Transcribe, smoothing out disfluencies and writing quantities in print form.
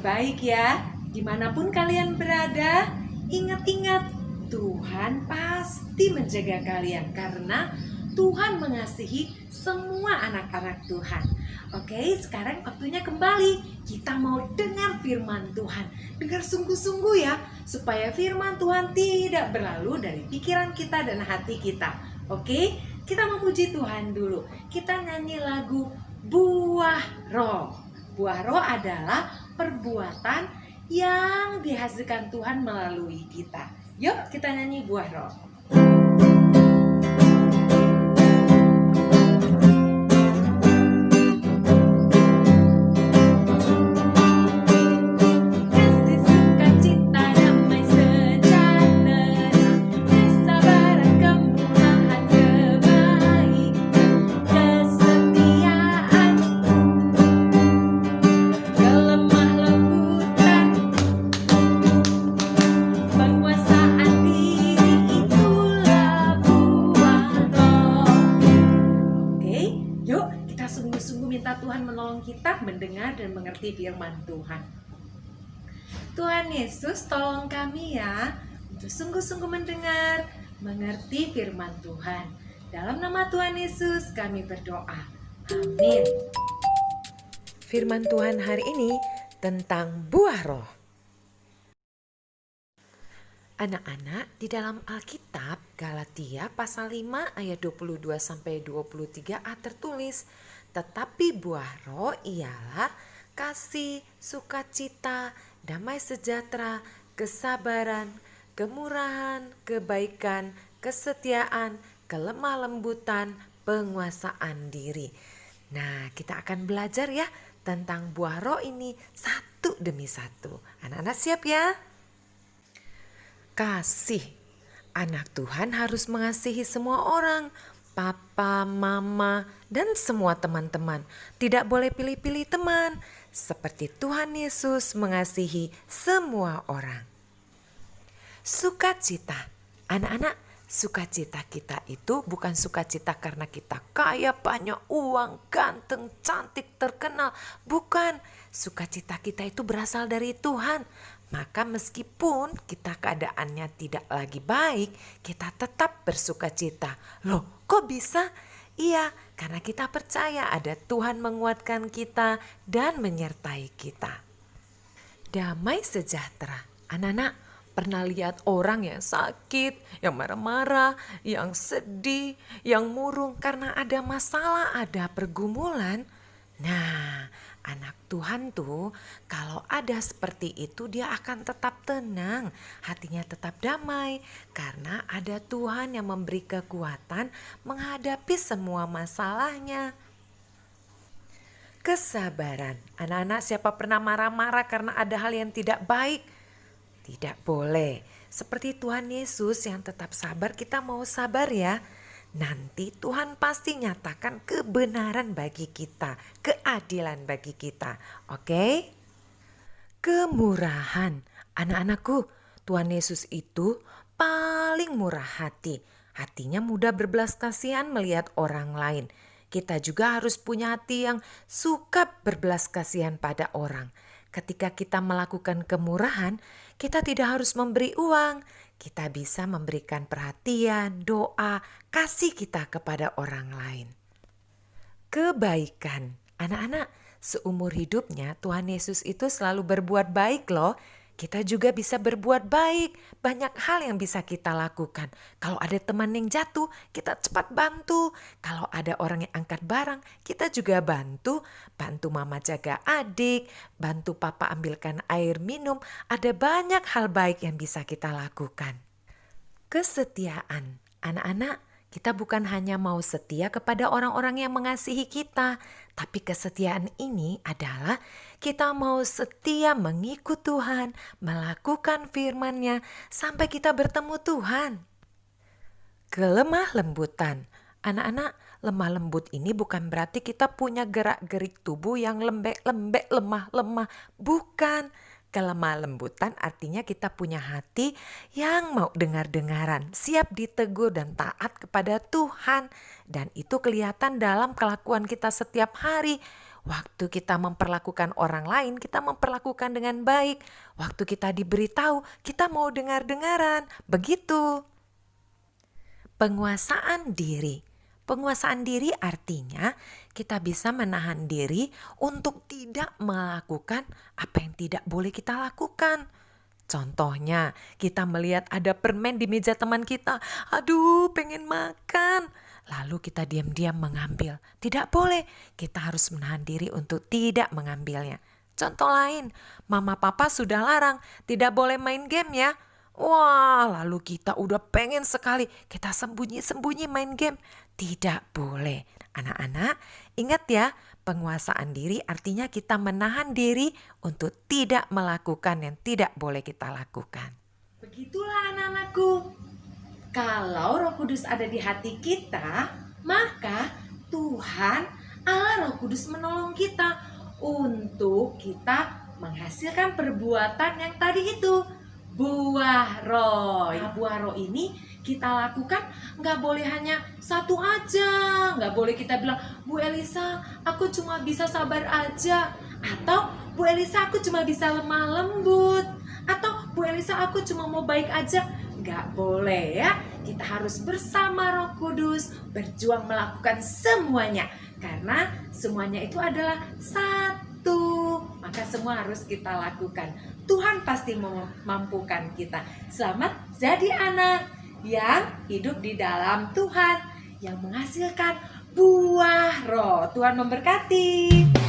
baik ya. Dimanapun kalian berada, ingat-ingat Tuhan pasti menjaga kalian karena Tuhan mengasihi semua anak-anak Tuhan. Oke, sekarang waktunya kembali. Kita mau dengar firman Tuhan. Dengar sungguh-sungguh ya, supaya firman Tuhan tidak berlalu dari pikiran kita dan hati kita. Oke, kita memuji Tuhan dulu. Kita nyanyi lagu Buah Roh. Buah Roh adalah perbuatan yang dihasilkan Tuhan melalui kita. Yuk kita nyanyi Buah Roh. Tuhan menolong kita mendengar dan mengerti firman Tuhan. Tuhan Yesus tolong kami ya untuk sungguh-sungguh mendengar, mengerti firman Tuhan. Dalam nama Tuhan Yesus kami berdoa. Amin. Firman Tuhan hari ini tentang buah roh. Anak-anak, di dalam Alkitab Galatia pasal 5 ayat 22 sampai 23a tertulis, tetapi buah roh ialah kasih, sukacita, damai sejahtera, kesabaran, kemurahan, kebaikan, kesetiaan, kelemah lembutan, penguasaan diri. Nah, kita akan belajar ya tentang buah roh ini satu demi satu. Anak-anak siap ya? Kasih. Anak Tuhan harus mengasihi semua orang, papa, mama, dan semua teman-teman. Tidak boleh pilih-pilih teman, seperti Tuhan Yesus mengasihi semua orang. Sukacita. Anak-anak, sukacita kita itu bukan sukacita karena kita kaya, banyak uang, ganteng, cantik, terkenal. Bukan, sukacita kita itu berasal dari Tuhan. Maka meskipun kita keadaannya tidak lagi baik, kita tetap bersukacita. Loh, kok bisa? Iya, karena kita percaya ada Tuhan menguatkan kita dan menyertai kita. Damai sejahtera. Anak-anak, pernah lihat orang yang sakit, yang marah-marah, yang sedih, yang murung karena ada masalah, ada pergumulan? Nah, anak Tuhan tuh kalau ada seperti itu dia akan tetap tenang, hatinya tetap damai karena ada Tuhan yang memberi kekuatan menghadapi semua masalahnya. Kesabaran. Anak-anak, siapa pernah marah-marah karena ada hal yang tidak baik? Tidak boleh. Seperti Tuhan Yesus yang tetap sabar, kita mau sabar ya. Nanti Tuhan pasti nyatakan kebenaran bagi kita, keadilan bagi kita. Oke? Kemurahan. Anak-anakku, Tuhan Yesus itu paling murah hati. Hatinya mudah berbelas kasihan melihat orang lain. Kita juga harus punya hati yang suka berbelas kasihan pada orang. Ketika kita melakukan kemurahan, kita tidak harus memberi uang. Kita bisa memberikan perhatian, doa, kasih kita kepada orang lain. Kebaikan. Anak-anak, seumur hidupnya Tuhan Yesus itu selalu berbuat baik loh. Kita juga bisa berbuat baik. Banyak hal yang bisa kita lakukan. Kalau ada teman yang jatuh, kita cepat bantu. Kalau ada orang yang angkat barang, kita juga bantu. Bantu mama jaga adik, bantu papa ambilkan air minum. Ada banyak hal baik yang bisa kita lakukan. Kesetiaan. Anak-anak, kita bukan hanya mau setia kepada orang-orang yang mengasihi kita, tapi kesetiaan ini adalah kita mau setia mengikut Tuhan, melakukan firman-Nya sampai kita bertemu Tuhan. Kelemah lembutan. Anak-anak, lemah lembut ini bukan berarti kita punya gerak-gerik tubuh yang lembek-lembek, lemah-lemah. Bukan. Kelemah lembutan artinya kita punya hati yang mau dengar-dengaran, siap ditegur dan taat kepada Tuhan. Dan itu kelihatan dalam kelakuan kita setiap hari. Waktu kita memperlakukan orang lain, kita memperlakukan dengan baik. Waktu kita diberitahu, kita mau dengar-dengaran. Begitu. Penguasaan diri. Penguasaan diri artinya kita bisa menahan diri untuk tidak melakukan apa yang tidak boleh kita lakukan. Contohnya, kita melihat ada permen di meja teman kita. Aduh, pengen makan. Lalu kita diam-diam mengambil. Tidak boleh, kita harus menahan diri untuk tidak mengambilnya. Contoh lain, mama papa sudah larang, tidak boleh main game ya. Wah, lalu kita udah pengen sekali, kita sembunyi-sembunyi main game. Tidak boleh. Anak-anak, ingat ya, penguasaan diri artinya kita menahan diri untuk tidak melakukan yang tidak boleh kita lakukan. Begitulah anak-anakku. Kalau Roh Kudus ada di hati kita, maka Tuhan Allah Roh Kudus menolong kita untuk kita menghasilkan perbuatan yang tadi itu, buah roh. Nah, buah roh ini kita lakukan nggak boleh hanya satu aja. Nggak boleh kita bilang, Bu Elisa aku cuma bisa sabar aja. Atau Bu Elisa aku cuma bisa lemah lembut. Atau Bu Elisa aku cuma mau baik aja. Nggak boleh ya. Kita harus bersama Roh Kudus berjuang melakukan semuanya. Karena semuanya itu adalah satu. Maka semua harus kita lakukan. Tuhan pasti memampukan kita. Selamat jadi anak yang hidup di dalam Tuhan, yang menghasilkan buah roh. Tuhan memberkati.